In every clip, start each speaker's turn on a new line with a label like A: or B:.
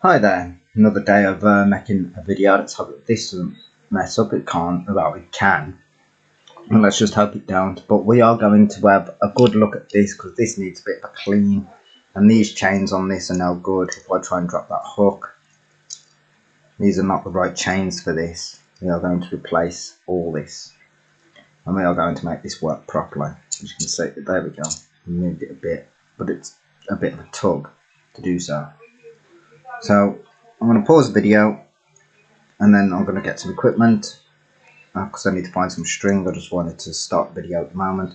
A: Hi there, another day of making a video. Let's hope this doesn't mess up. It can't, well it can, and let's just hope it don't. But we are going to have a good look at this because this needs a bit of a clean, and these chains on this are no good. If I try and drop that hook, these are not the right chains for this. We are going to replace all this, and we are going to make this work properly. As you can see, there we go. We moved it a bit, but it's a bit of a tug to do so. So I'm going to pause the video and then I'm going to get some equipment because I need to find some string. I just wanted to start the video at the moment.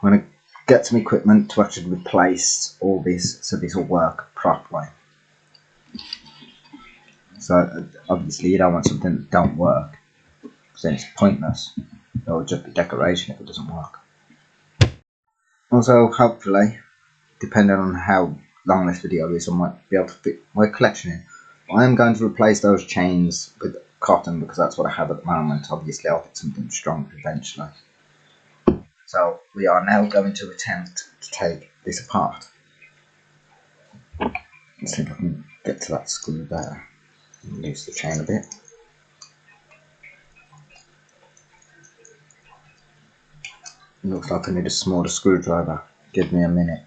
A: I'm going to get some equipment to actually replace all this so this will work properly. So obviously you don't want something that don't work because then it's pointless. It will just be decoration if it doesn't work. Also, hopefully, depending on how long this video is, I might be able to fit my collection in. I am going to replace those chains with cotton because that's what I have at the moment. Obviously I'll get something strong eventually. So we are now going to attempt to take this apart. Let's see if I can get to that screw there and loose the chain a bit. It looks like I need a smaller screwdriver. Give me a minute.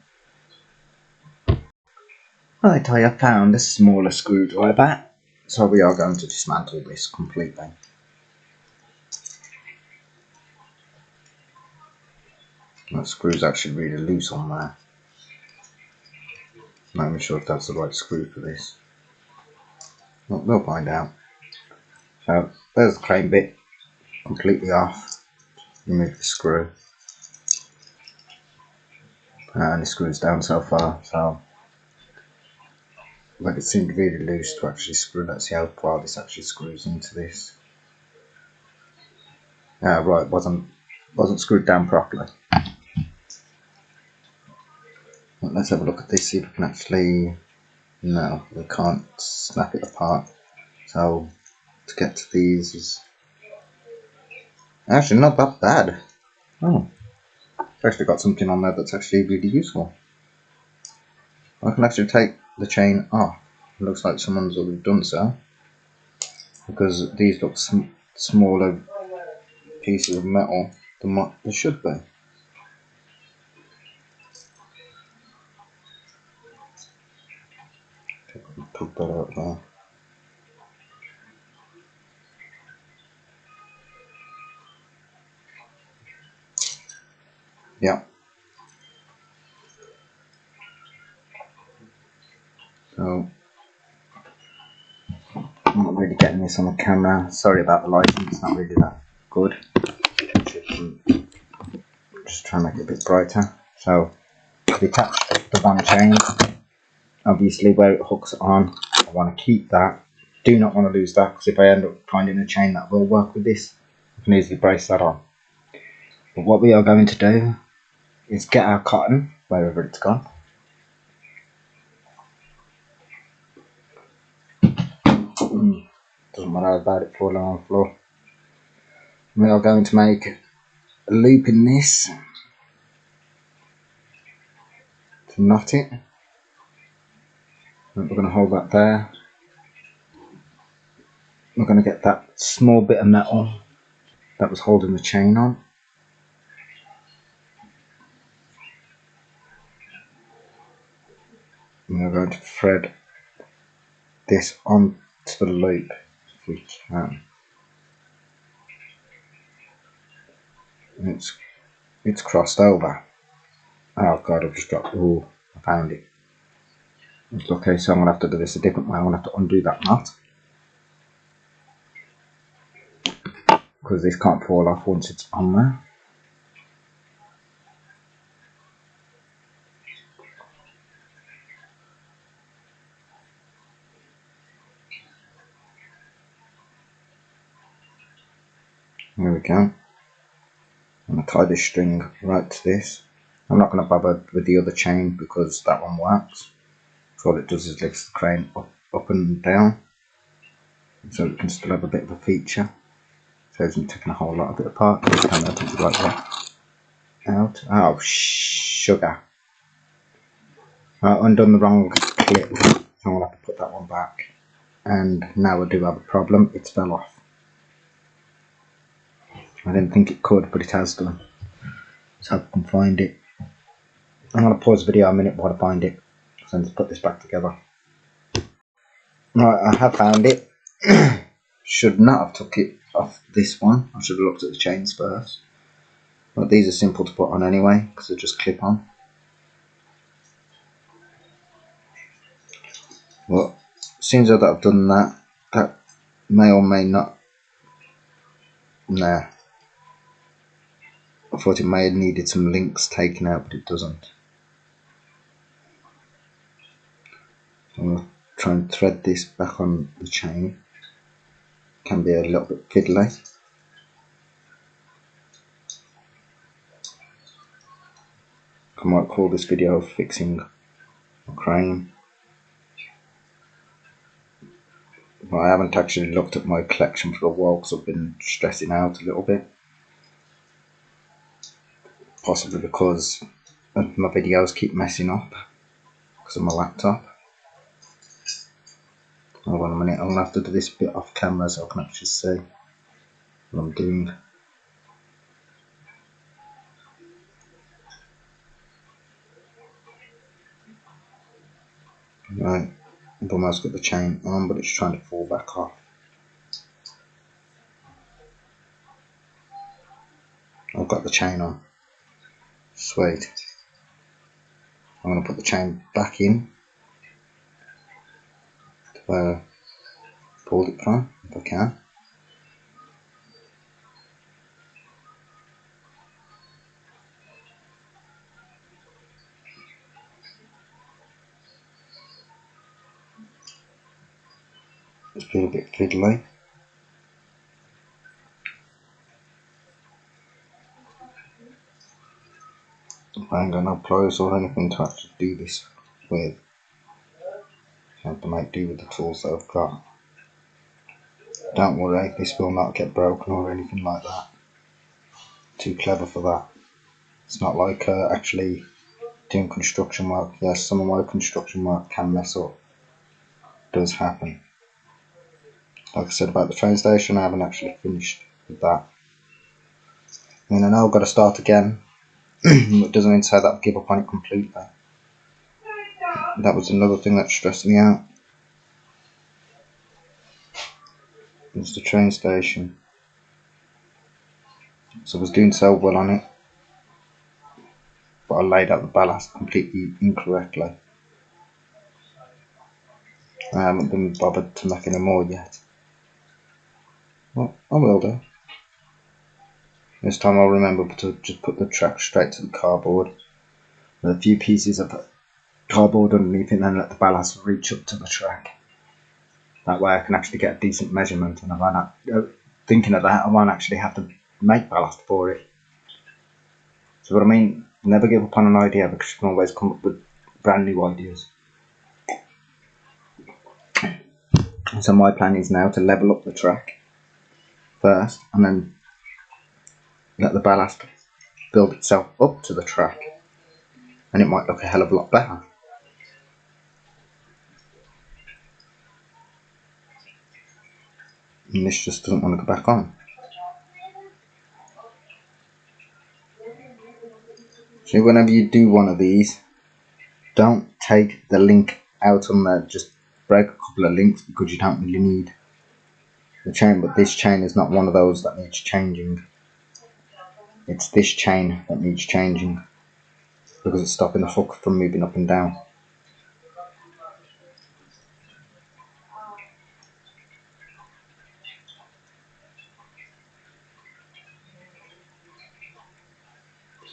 A: Right, I have found a smaller screwdriver. So we are going to dismantle this completely. That screw's actually really loose on there. Not even sure if that's the right screw for this. Well, we'll find out. So there's the crane bit completely off. Remove the screw. And the screw's down so far, so like it seemed really loose to actually screw. Let's see how far this actually screws into this. Right, wasn't screwed down properly. Well, let's have a look at this, see if we can actually. No, we can't snap it apart. So to get to these is actually not that bad. Oh, it's actually got something on there that's actually really useful. I can actually take the chain off. It looks like someone's already done so because these look smaller pieces of metal than what they should be. Put that out there. Yeah. So I'm not really getting this on the camera. Sorry about the lighting, it's not really that good. Just try and make it a bit brighter. So we attach the one chain. Obviously where it hooks on, I want to keep that. Do not want to lose that because if I end up finding a chain that will work with this, I can easily brace that on. But what we are going to do is get our cotton wherever it's gone. Doesn't matter about it falling on the floor. We are going to make a loop in this to knot it. We're going to hold that there. We're going to get that small bit of metal that was holding the chain on. And we're going to thread this onto the loop if we can. And it's crossed over. Oh god, I've just dropped. Oh, I found it. Okay, so I'm going to have to do this a different way. I'm going to have to undo that knot because this can't fall off once it's on there. There we go. I'm going to tie this string right to this. I'm not going to bother with the other chain because that one works. So all it does is lifts the crane up and down, so it can still have a bit of a feature. So it isn't taking a whole lot of it apart. Just kind of take it like that out. Oh sugar! I undone the wrong clip. So I'm going to have to put put that one back, and now I do have a problem. It's fell off. I didn't think it could, but it has done. Let's hope I can find it. I'm going to pause the video a minute while I find it, so let's put this back together. Right, I have found it. Should not have took it off this one. I should have looked at the chains first. But these are simple to put on anyway, because they just clip on. Well, as soon as I've done that, that may or may not. Nah. I thought it may have needed some links taken out, but it doesn't. I'm going to try and thread this back on the chain. Can be a little bit fiddly. I might call this video fixing a crane. Well, I haven't actually looked at my collection for a while because I've been stressing out a little bit. Possibly because my videos keep messing up because of my laptop. Hold on a minute, I'm going to have to do this bit off camera so I can actually see what I'm doing. Right, I've almost got the chain on, but it's trying to fall back off. I've got the chain on. Sweet. I'm going to put the chain back in to where I pulled it from, if I can. It's a little bit fiddly. I ain't got no pliers or anything to actually do this with. I have to make do with the tools that I've got. Don't worry, this will not get broken or anything like that. Too clever for that. It's not like actually doing construction work. Yes, some of my construction work can mess up. It does happen. Like I said about the train station, I haven't actually finished with that. I mean, I know I've got to start again. It doesn't mean to say that I've given up on it completely. That was another thing that stressed me out. It's the train station. So I was doing so well on it, but I laid out the ballast completely incorrectly. I haven't been bothered to make any more yet. Well, I will do. This time I'll remember to just put the track straight to the cardboard with a few pieces of cardboard underneath it and then let the ballast reach up to the track. That way I can actually get a decent measurement, and if I'm not thinking of that, I won't actually have to make ballast for it. So what I mean, never give up on an idea because you can always come up with brand new ideas. So my plan is now to level up the track first and then let the ballast build itself up to the track, and it might look a hell of a lot better. And this just doesn't want to go back on. So whenever you do one of these, don't take the link out on there, just break a couple of links because you don't really need the chain, but this chain is not one of those that needs changing. It's this chain that needs changing because it's stopping the hook from moving up and down.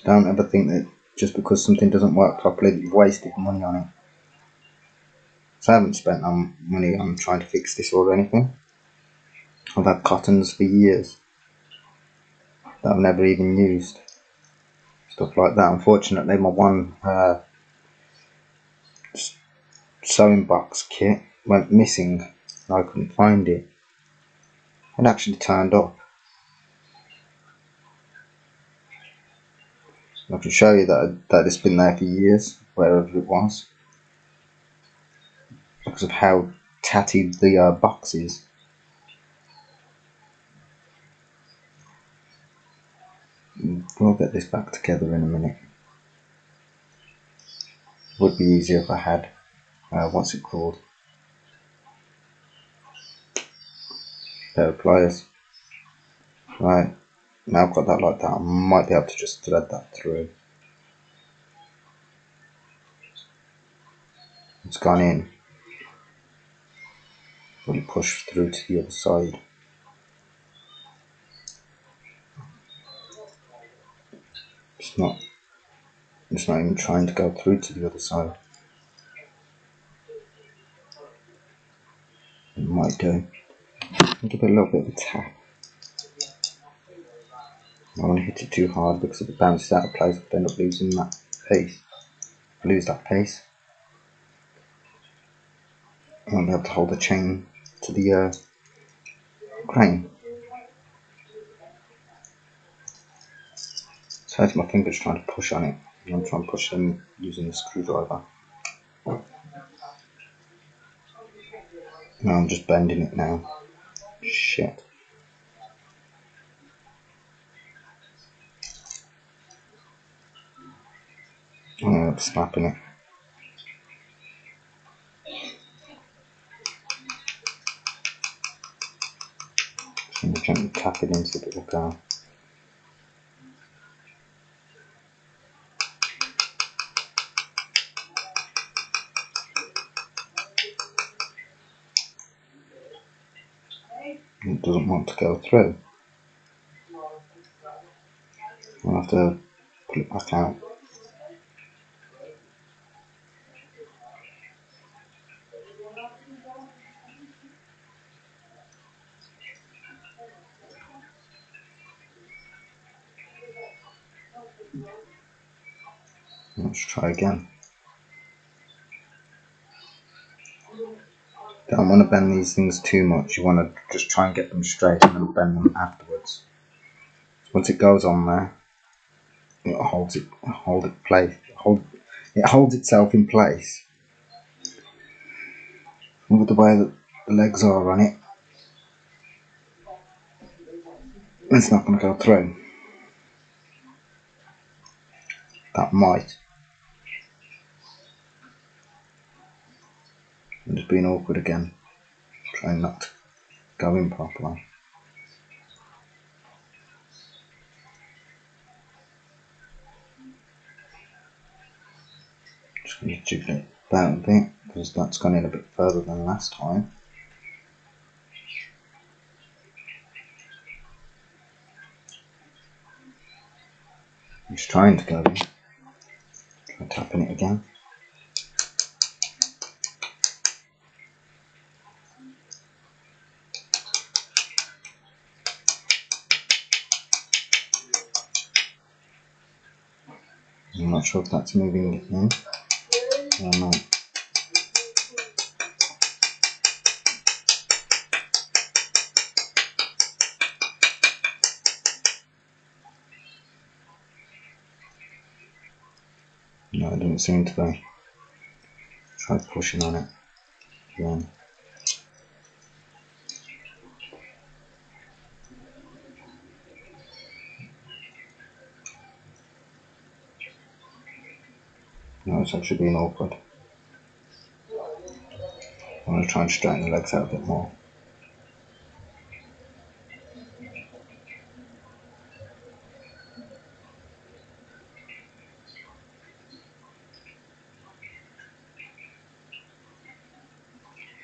A: Don't ever think that just because something doesn't work properly that you've wasted money on it. So I haven't spent money on trying to fix this or anything. I've had cottons for years that I've never even used. Stuff like that. Unfortunately, my one sewing box kit went missing and I couldn't find it. It actually turned up. I can show you that it's been there for years, wherever it was. because of how tatty the box is. We'll get this back together in a minute. Would be easier if I had, what's it called? Pair of pliers. Right, now I've got that like that, I might be able to just thread that through. It's gone in. Really push through to the other side. It's not even trying to go through to the other side. It might do. I'll give it a little bit of a tap. I don't want to hit it too hard because if it bounces out of place, I'll end up losing that pace. Lose that pace. I won't be able to hold the chain to the crane. So I have my fingers trying to push on it, and I'm trying to push them using the screwdriver. No, I'm just bending it now. Shit. I'm snapping it. So I'm gently tap it into the little car. It doesn't want to go through. I'll have to pull it back out. Let's try again. Don't want to bend these things too much. You want to just try and get them straight and then bend them afterwards. Once it goes on there, it holds itself in place. And with the way that the legs are on it, it's not going to go through. That might. I'm just being awkward again, trying not to go in properly. Just going to jiggle it about a bit because that's gone in a bit further than last time. It's trying to go in. Try tapping it again. I'm not sure if that's moving it in or not. No, it doesn't seem to be. Try pushing on it again. No, it's actually being awkward. I'm going to try and straighten the legs out a bit more.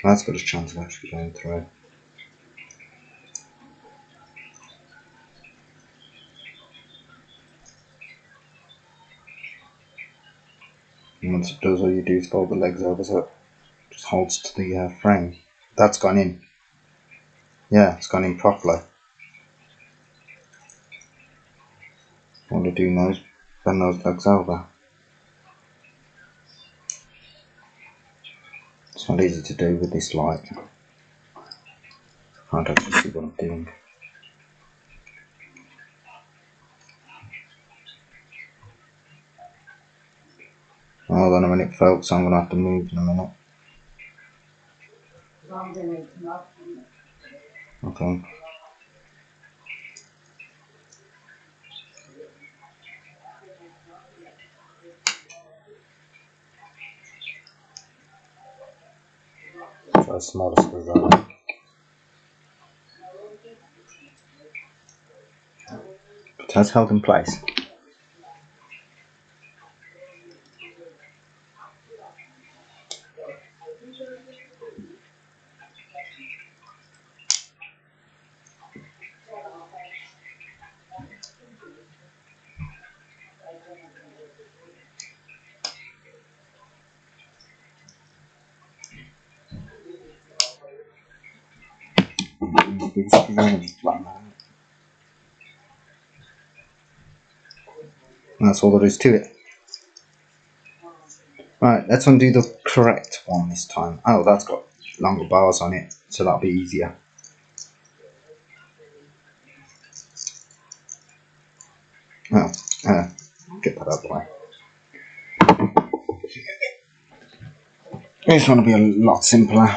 A: That's got a chance of actually going through. And once it does, all you do is fold the legs over so it just holds to the frame. That's gone in. Yeah, it's gone in properly. All I do now is bend those legs over. It's not easy to do with this light. I can't actually see what I'm doing. Hold on a minute folks, I'm going to have to move in a minute. Okay. Try a smaller screwdriver. It has held in place. That's all there is to it. Right, let's undo the correct one this time. Oh, that's got longer bars on it, so that'll be easier. Oh, get that out of the way. This one will be a lot simpler.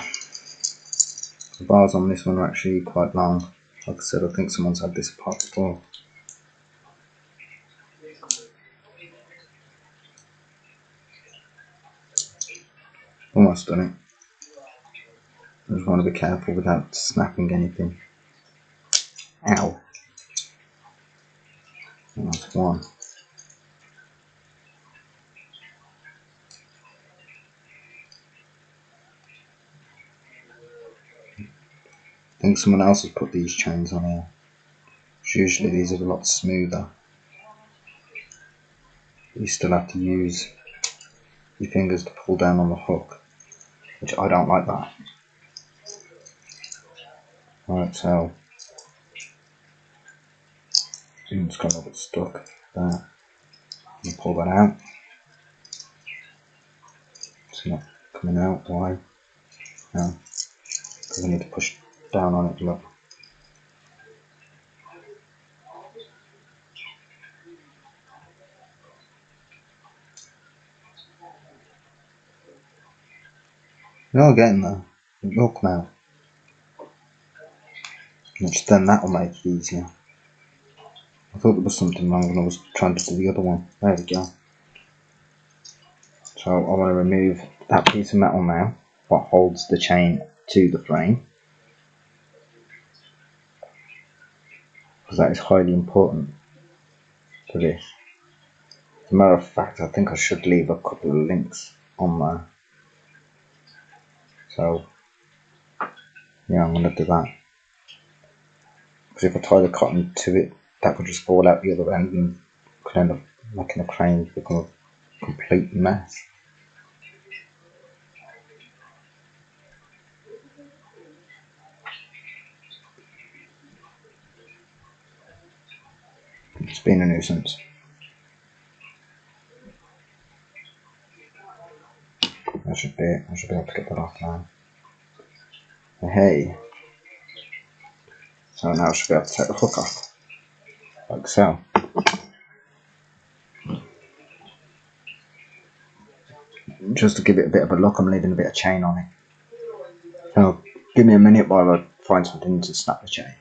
A: The bars on this one are actually quite long. Like I said, I think someone's had this apart before. Almost done it. I just want to be careful without snapping anything. Ow. And that's one. I think someone else has put these chains on here. Usually these are a lot smoother. You still have to use your fingers to pull down on the hook, which I don't like that. Right, so it's got a little bit stuck there. You pull that out. It's not coming out. Why? No, because I need to push down on it. Look. You're getting there. It will come out. Which then that will make it easier. I thought there was something wrong when I was trying to do the other one. There we go. So I want to remove that piece of metal now, what holds the chain to the frame, because that is highly important to this. As a matter of fact, I think I should leave a couple of links on there. So yeah, I'm going to do that. Because if I tie the cotton to it, that could just fall out the other end and could end up making the crane become a complete mess. It's been a nuisance. That should be it. I should be able to get that off now. Hey. So now I should be able to take the hook off. Like so. Just to give it a bit of a look, I'm leaving a bit of chain on it. So give me a minute while I find something to snap the chain.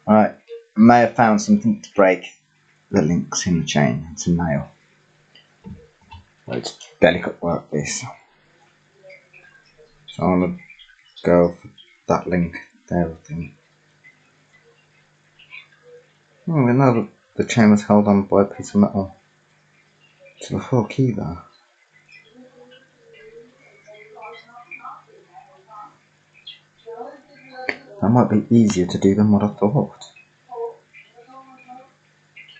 A: Alright, I may have found something to break the links in the chain. It's a nail. Well, it's delicate work, this. So I'm going to go for that link there, I think. Oh, we know that the chain was held on by a piece of metal to the hook either. That might be easier to do than what I thought.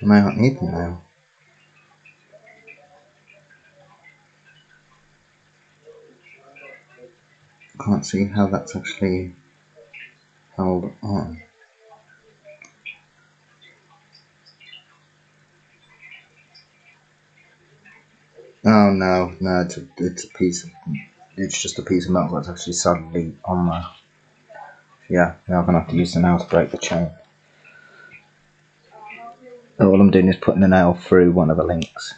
A: I may not need the nail. I can't see how that's actually held on. Oh no, it's a piece of, it's just a piece of metal that's actually solidly on there. Yeah, now I'm gonna have to use the nail to break the chain. And all I'm doing is putting the nail through one of the links.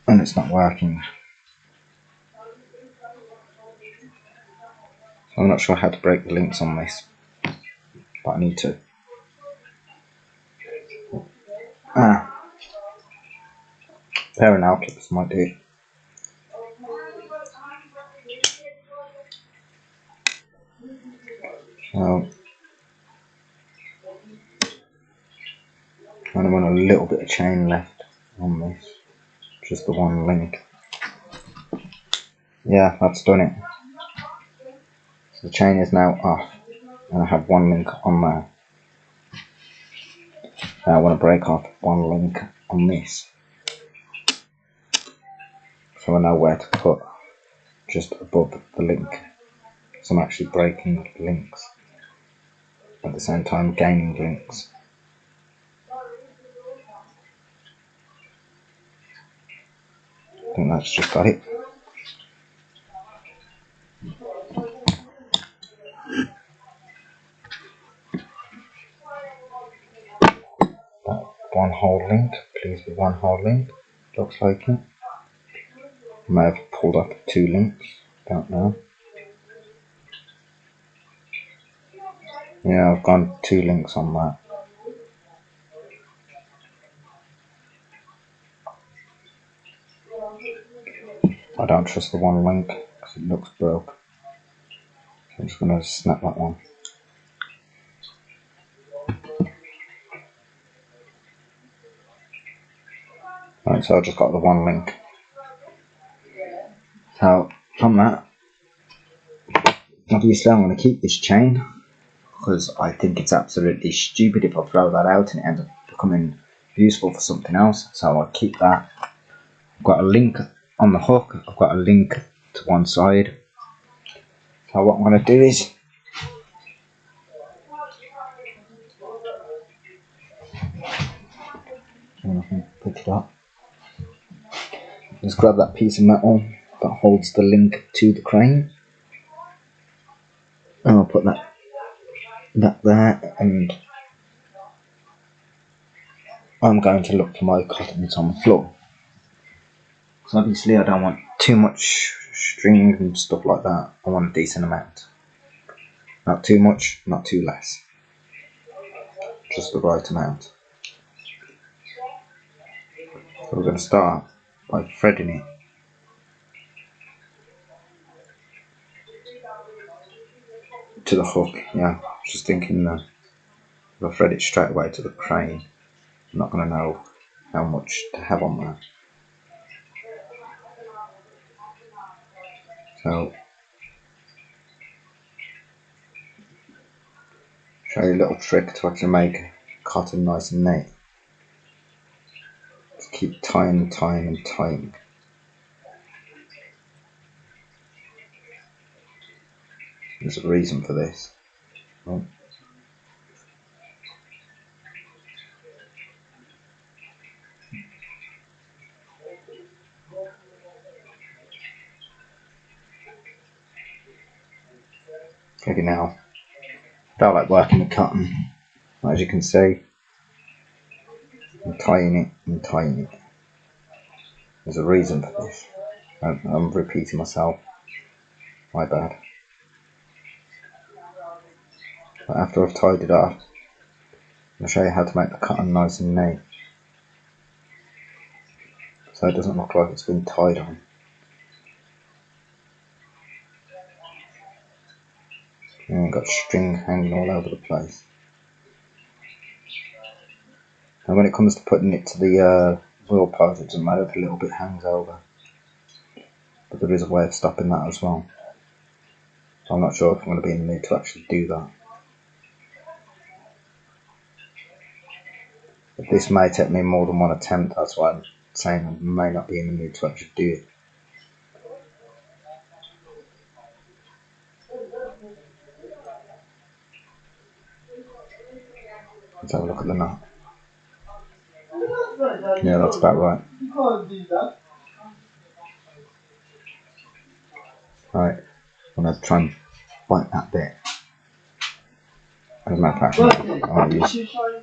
A: And and it's not working. I'm not sure how to break the links on this, but I need to. Pair of nail clips might do it. So I only want a little bit of chain left on this, just the one link. Yeah, that's done it. So the chain is now off, and I have one link on there. Now I want to break off one link on this, so I know where to put just above the link. So I'm actually breaking links at the same time gaining links. I think that's just got it. That one whole link, please be one whole link. Looks like it. I may have pulled up 2 links, don't know. Yeah, I've gone 2 links on that. I don't trust the one link because it looks broke. So I'm just going to snap that one. Right, so I just got the one link. So from that, obviously I'm going to keep this chain because I think it's absolutely stupid if I throw that out and it ends up becoming useful for something else. So I'll keep that. I've got a link on the hook. I've got a link to one side. So what I'm going to do is pick it up. Just grab that piece of metal that holds the link to the crane, and I'll put that there, and I'm going to look for my cottons on the floor. So obviously I don't want too much string and stuff like that. I want a decent amount. Not too much, not too less. Just the right amount. So we're going to start by threading it to the hook. Yeah, just thinking that if I thread it straight away to the crane, I'm not going to know how much to have on there. So show you a little trick to actually make cotton nice and neat. Just keep tying and tying and tying. There's a reason for this. Oh. Okay, now I don't like working with cotton. As you can see, I'm tying it and tying it. There's a reason for this. I'm repeating myself. My bad. But after I've tied it off, I'll show you how to make the cotton nice and neat, so it doesn't look like it's been tied on. And I've got string hanging all over the place. And when it comes to putting it to the wheel part, it doesn't matter if a little bit hangs over. But there is a way of stopping that as well. So I'm not sure if I'm going to be in the mood to actually do that. But this may take me more than one attempt, that's why I'm saying I may not be in the mood to actually do it. Let's have a look at the knot. Yeah, that's about right. Right, I'm going to try and bite that bit. As a matter of fact, I'll use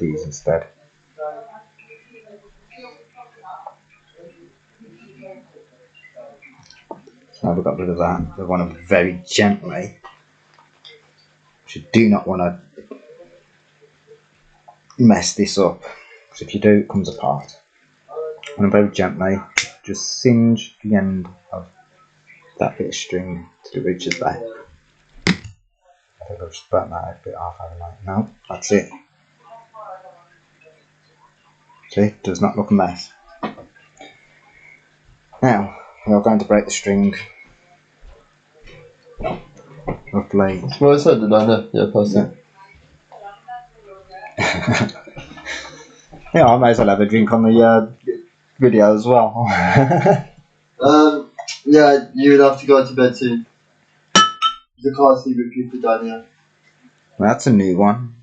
A: these instead. Now we've got rid of that. We want to very gently. You do not want to mess this up, because if you do, it comes apart. And very gently, just singe the end of that bit of string to the ridges there. I think I've just burnt that a bit off, haven't I? No, that's it. See, it does not look a mess. Now, we are going to break the string roughly.
B: Well, I said the liner, yeah, pass it.
A: Yeah, I may as well have a drink on the video as well.
B: Yeah, you'd have to go to bed soon. The car sleep with people down here.
A: That's a new one.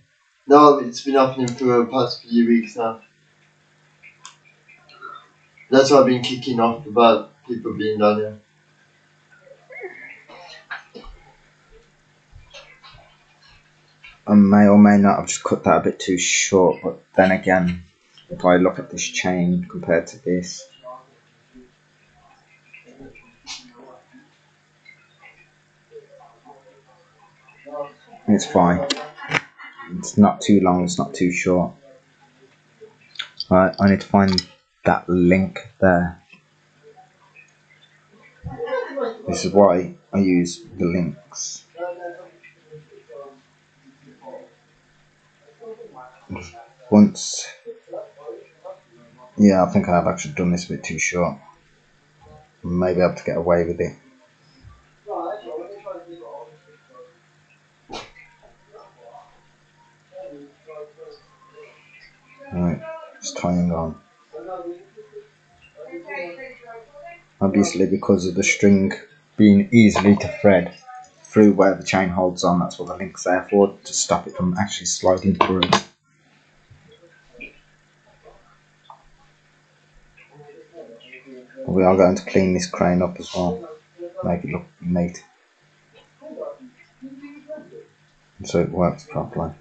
B: No, it's been happening for the past few weeks now. That's why I've been kicking off about people being down here.
A: I may or may not have just cut that a bit too short, but then again, if I look at this chain compared to this, it's fine. It's not too long, it's not too short. Right, I need to find that link there. This is why I use the links. Once, yeah, I think I've actually done this a bit too short. Maybe able to get away with it. Right, it's tying on. Obviously, because of the string being easily to thread through where the chain holds on, that's what the link's there for, to stop it from actually sliding through. We are going to clean this crane up as well, make it look neat, so it works properly.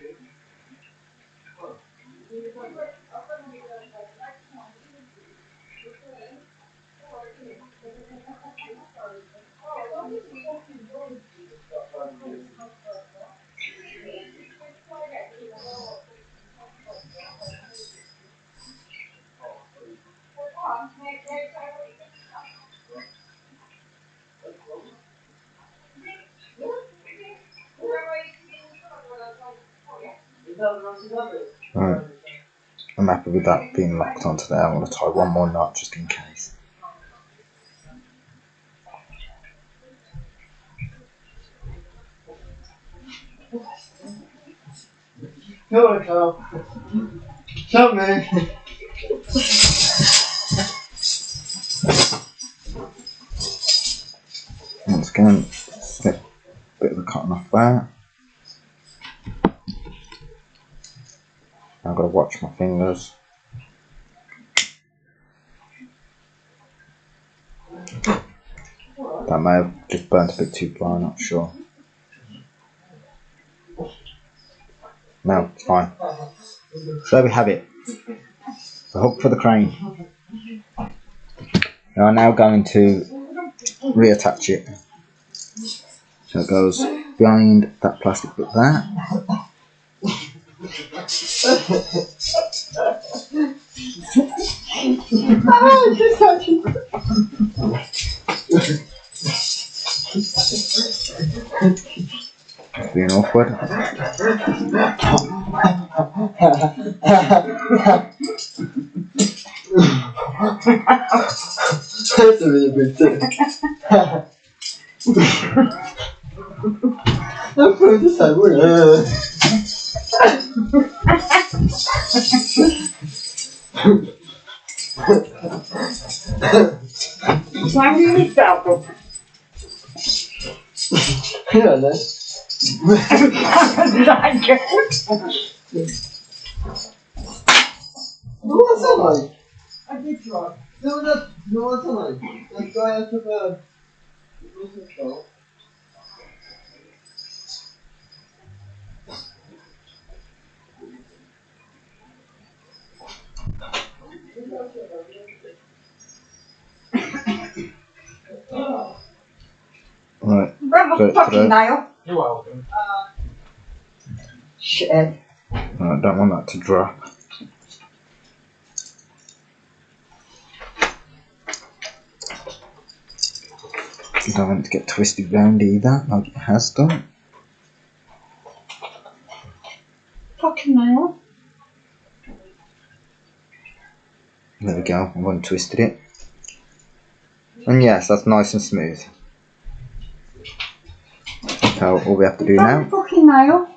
A: Right, I'm happy with that being locked onto there. I'm going to tie one more knot just in case.
B: Come on, Carl. Help me.
A: Once again, get a bit of the cotton off there. I've got to watch my fingers. That may have just burnt a bit too far, I'm not sure. No, it's fine. So there we have it. The hook for the crane. We are now going to reattach it. So it goes behind that plastic bit there. Being awkward.
B: That's a really big thing. I'm going to say word.
C: I'm really proud.
B: Yeah, then. What's that like? I did try. No, what's that like? That guy out of what's his called?
C: Oh,
A: Put it
C: fucking
A: through.
C: nail.
D: You're welcome.
C: Shit.
A: I don't want that to drop. You don't want it to get twisted round either, like it has done.
C: Fucking nail.
A: There we go, I've untwisted it. And yes, that's nice and smooth. So all we have to do now
C: Fucking nail.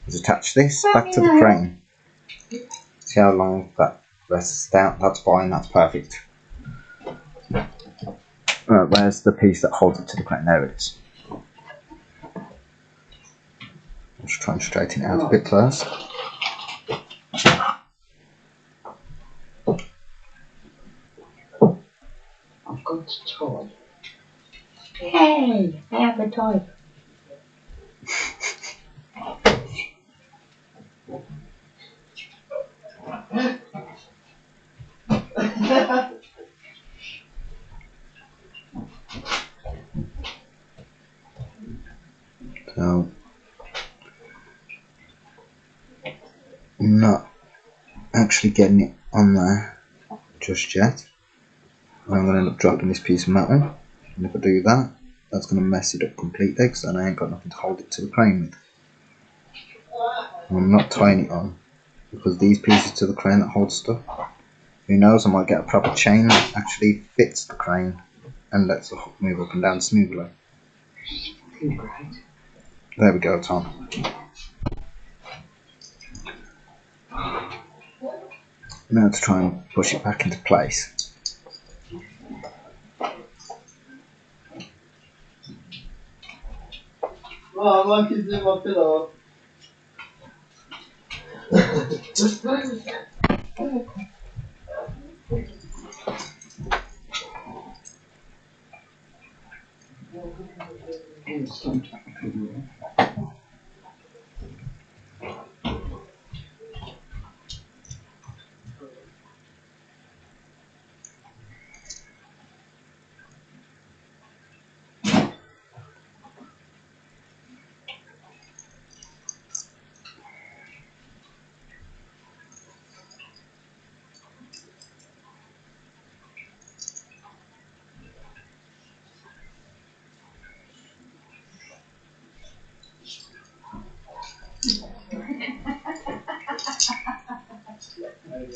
A: is attach this back to the crane. See how long that rests down? That's fine, that's perfect. Right, where's the piece that holds it to the crane? There it is. I'll just try and straighten it out a bit first.
C: I've got to toy. Hey, I have a toy.
A: So, I'm not actually getting it on there just yet. I'm going to end up dropping this piece of metal, and if I do that, that's going to mess it up completely because then I ain't got nothing to hold it to the crane with. And I'm not tying it on because these pieces to the crane that hold stuff, who knows, I might get a proper chain that actually fits the crane and lets the hook move up and down smoothly. There we go, Tom. Now to try and push it back into place.
B: Oh, my kid's in my pillow.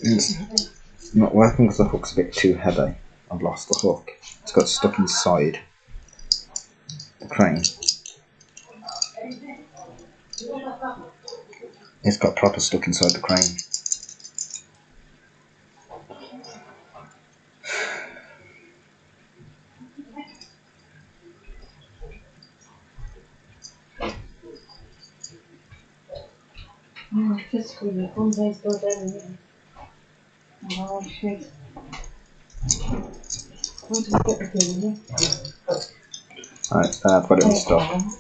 A: It's not working because the hook's a bit too heavy. I've lost the hook. It's got stuck inside the crane. It's got proper stuck inside the crane.
C: Oh, fiscal, your thumbs are still down here. Oh, shit. What do we get the thing?
A: Right, I've got it installed. I'm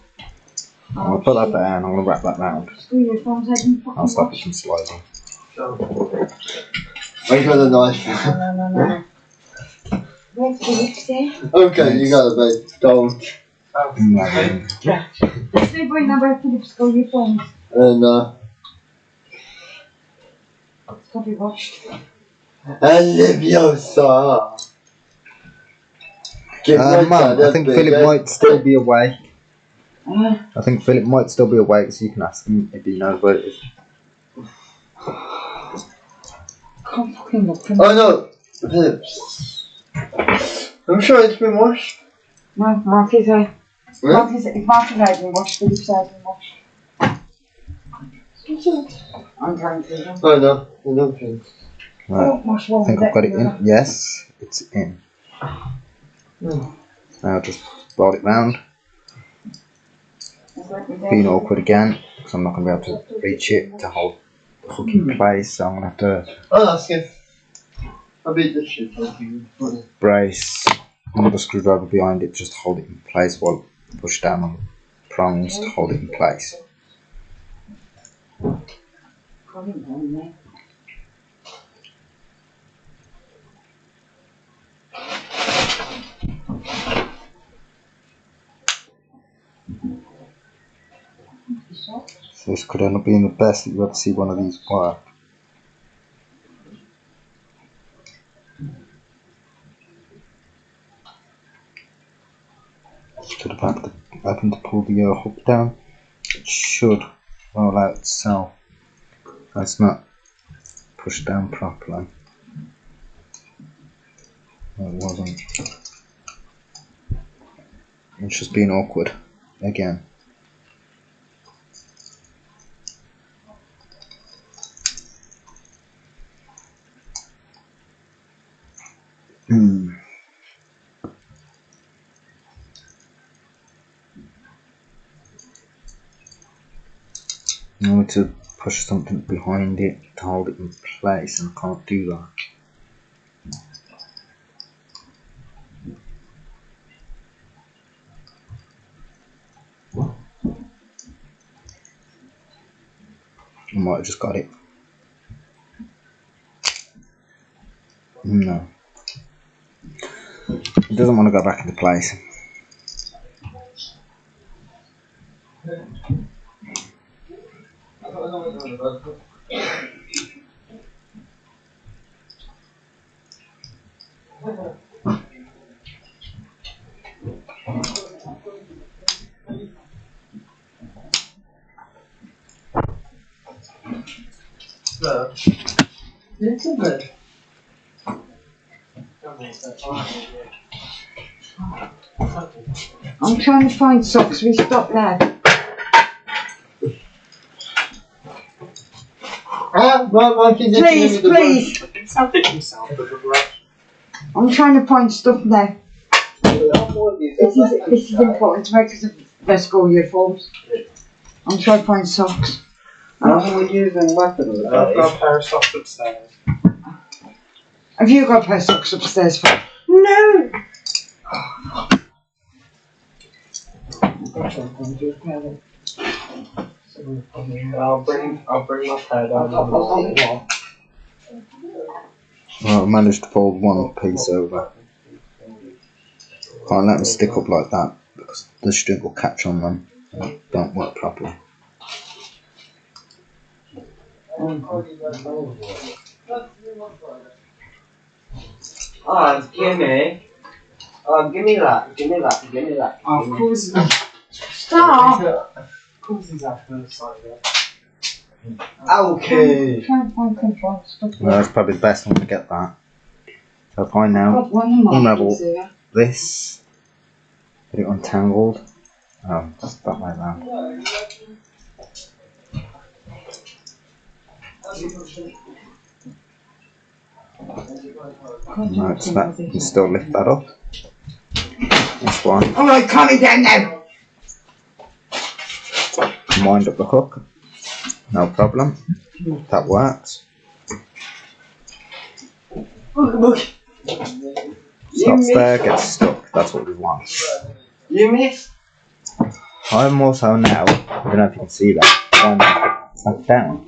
A: going to put that there and I'm going to wrap that round.
C: Screw your thumbs, I didn't fucking
A: I'll stop it
C: wash.
A: from sliding.
B: I got a knife.
C: No. Where's the lipstick?
B: Okay, you got a bit. Don't.
D: Yeah.
C: Say boy, number to screw your thumbs.
B: And,
C: It's got to be washed.
B: Leviosa.
A: Mum, I think Philip might still be awake.
C: I
A: I think Philip might still be awake, so you can ask him if he knows where it is.
C: can't fucking look for
B: Oh no, Phillips. I'm sure it's been washed.
C: No, Mark is a.
B: Really?
C: Mark is been washed, Philip's has been washed. I'm trying to.
B: Oh no, I don't think.
A: Right.
C: Wash one
A: I think I've got it in. Yes, it's in.
B: Hmm.
A: Now just roll it round. Being awkward again, because I'm not going to be able to reach it to hold the hook in place, so I'm going to have to
B: I'll ask him. I beat the shit out of you.
A: brace another screwdriver behind it just to hold it in place while I push down on the prongs to hold it in place. So this could end up being the best that you ever see one of these work. Should have happened to pull the hook down. It should roll out itself. That's not pushed down properly. No, it wasn't. It's just being awkward again. I need to push something behind it to hold it in place, and I can't do that. I might have just got it. No. It doesn't want to go back into place.
B: Little bit.
C: I'm trying to find socks. We stop there.
B: Monkey,
C: Please, please.
D: It's something himself with the brush.
C: I'm trying to find stuff there. This is important to me because of their school uniforms. I'm trying to find socks.
B: How are we using weapons?
D: I've got a pair of socks upstairs.
C: Have you got a pair of socks upstairs for?
B: No!
D: I'll bring my pair down.
A: Well, I managed to fold one piece over. Can't let them stick up like that because the string will catch on them and it don't work properly.
B: Oh, gimme. Oh, give me that. Give me that. Give me that.
D: Of course.
C: Stop!
D: Of course he's after the side of it.
B: Okay.
C: I'm trying to find control stuff.
A: Well, that's probably the best one to get that. So if I
C: I've
A: now
C: got one more.
A: unravel this, get it untangled, just that like that. Right, so that you can still lift that up. This one,
C: Alright, calm me down now.
A: wind up the hook, no problem, that works. Stops there, gets stuck, that's what we want.
B: You miss?
A: I'm also now, I don't know if you can see that, one down.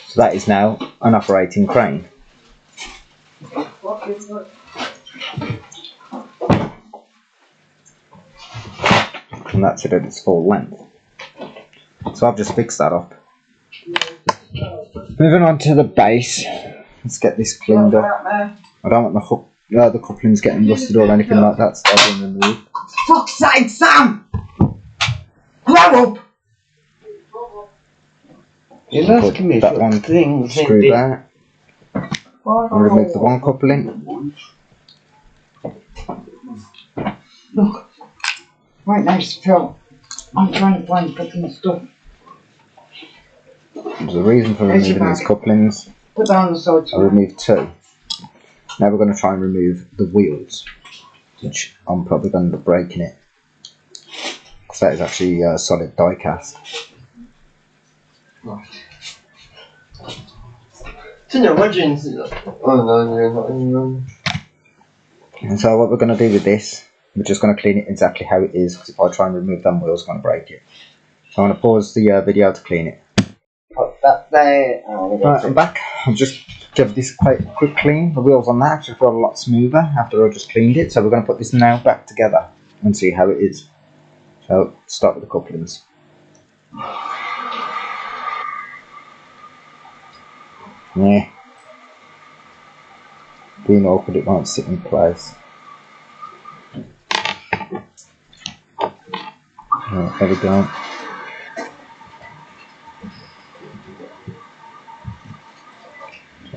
A: So that is now an operating crane. And that's it at its full length. So I've just fixed that up. Moving on to the base. Let's get this cleaned up. I don't want the hook, the couplings getting rusted or anything like that, so they're being removed.
C: Fuck's sake, Sam! Grow up!
B: You're asking me
A: that
B: for
A: one
B: things.
A: screw there. And remove the one coupling.
C: Look. Right next to Phil. I'm trying to find fucking stuff.
A: There's a reason for
C: There's your
A: removing these
C: bag.
A: couplings.
C: Put that on the side.
A: I removed two. Now we're going to try and remove the wheels, which I'm probably going to end up breaking it, because that is actually a solid die cast.
B: 진짜 완전 no, you're not even.
A: And so what we're going to do with this, we're just going to clean it exactly how it is, because if I try and remove them wheels, I'm going to break it. So I'm going to pause the video to clean it.
B: Put that there.
A: Right, I'm back. I'll just give this quite a quick clean. The wheels on that actually feel a lot smoother after I just cleaned it. So we're going to put this now back together and see how it is. So Oh, start with the couplings. Yeah. Being awkward, it won't sit in place. Right, there we go.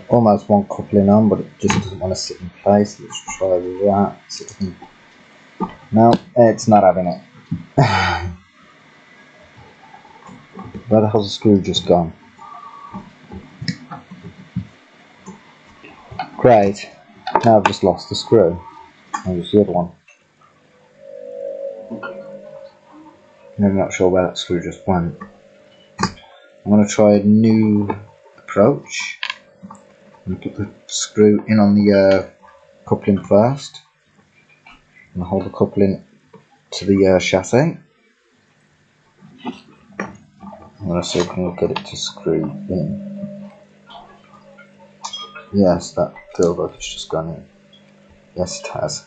A: Almost one coupling on, but it just doesn't want to sit in place. Let's try with that. See if I can... No, it's not having it. Where the hell's the screw just gone? Great. Now I've just lost the screw. There's the other one. I'm not sure where that screw just went. I'm going to try a new approach. I'm going to put the screw in on the coupling first. And hold the coupling to the chassis. I'm going to see if I can get it to screw in. Yes, that feels like it's just gone in. Yes, it has.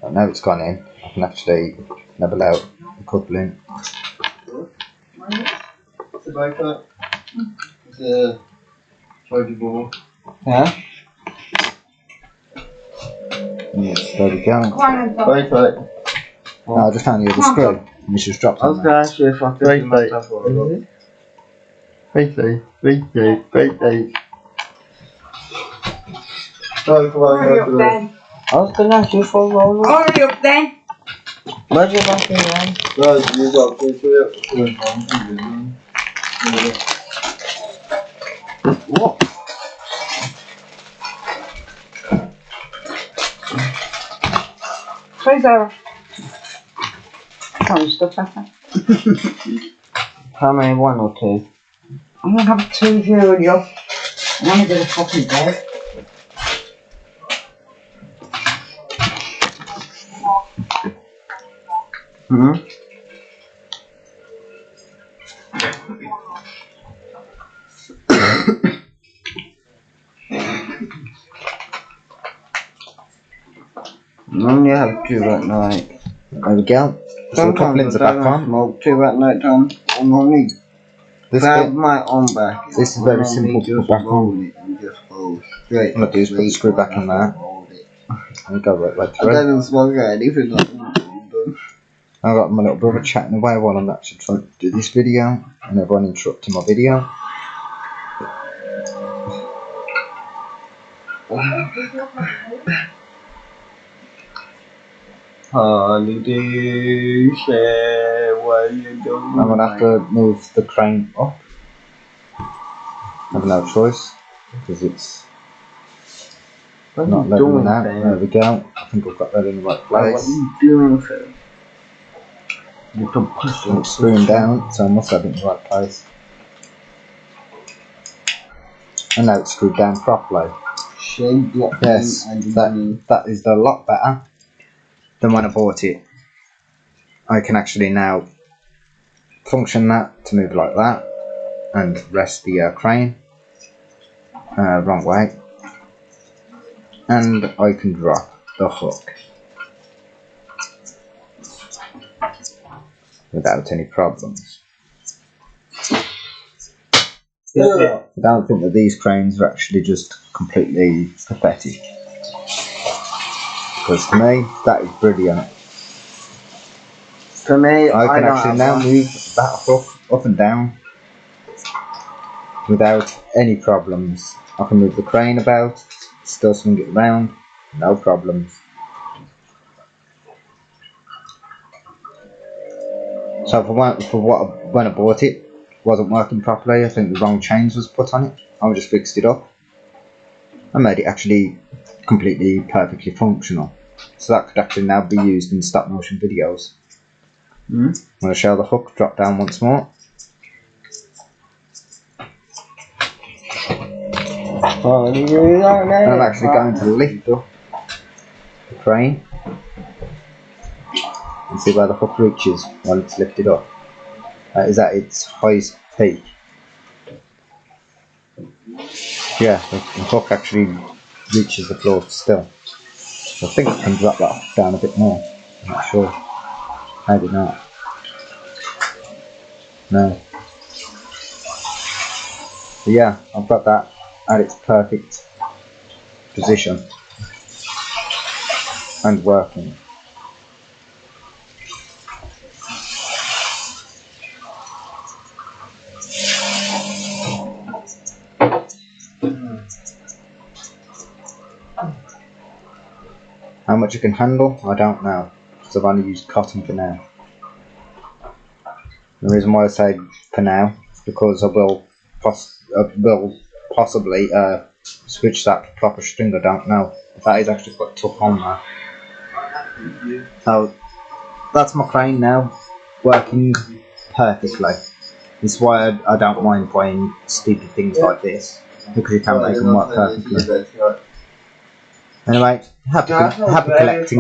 A: And now it's gone in, I can actually level out the coupling.
B: It's a bike cut. It's a chargeable.
A: Yeah? Yes, there we go.
B: Bike cut.
A: No, I just found the other screw. And it's just dropped
B: I was
A: on
B: gonna
A: there.
B: ask you if I could do my stuff or not. Wait. Sorry, come on,
C: Hurry
B: go
C: up
B: through it.
C: then.
D: I was gonna ask you for a roll.
C: Hurry up then.
D: Where's your back in line?
B: No, you got to do it.
D: What?
C: Try Zara. Can't stuff like that.
D: How many? One or two?
C: I'm gonna have 2 of you and you. I'm gonna get a fucking bed.
D: Hmm? Only have 2 at night.
A: There we go. So the couplings are back on.
D: Smoke 2 at night time. I'm only
A: This
D: grab
A: bit,
D: my arm back.
A: this is very simple to put back on.
D: It and just go straight.
A: What I do is put the screw back on there.
D: Hold it.
A: and go right
D: I
A: through.
D: don't smoke anything like that.
A: I've got my little brother chatting away while I'm actually trying to do this video, and everyone interrupting my video.
D: Holiday, share what you doing?
A: I'm gonna have to move the crane up. I have no choice because it's
D: What
A: not
D: you
A: leveling
D: doing,
A: out.
D: fam?
A: There we go. I think I've got that in the right
D: What
A: place.
D: you doing, fam? You can push
A: And it's screwing down, so I must have it in the right place. And now it's screwed down properly.
D: Shade block.
A: Yes, that is a lot better than when I bought it. I can actually now function that to move like that and rest the crane wrong way, and I can drop the hook without any problems. I don't think that these cranes are actually just completely pathetic, because to me that is brilliant.
D: For me,
A: I can
D: don't
A: actually
D: have
A: now
D: one.
A: move that hook up and down without any problems. I can move the crane about, still swing it around, no problems. So when I bought it, wasn't working properly. I think the wrong chains was put on it. I just fixed it up and made it actually completely perfectly functional. So that could actually now be used in stop motion videos.
D: Hmm?
A: I'm going to show the hook drop down once more.
D: Oh, you do that
A: And
D: now?
A: I'm actually going to lift up the crane and see where the hook reaches while it's lifted up. That is at its highest peak. Yeah, the hook actually reaches the floor still. So I think I can drop that down a bit more. I'm not sure. Maybe not. No. But yeah, I've got that at its perfect position and working. How much it can handle, I don't know, because I've only used cotton for now. The reason why I say for now is because I will possibly switch that to proper string. I don't know. That is actually quite tough on that. So that's my crane now, working perfectly. This is why I don't mind buying stupid things like this, because you can make them work perfectly. Anyway, happy collecting.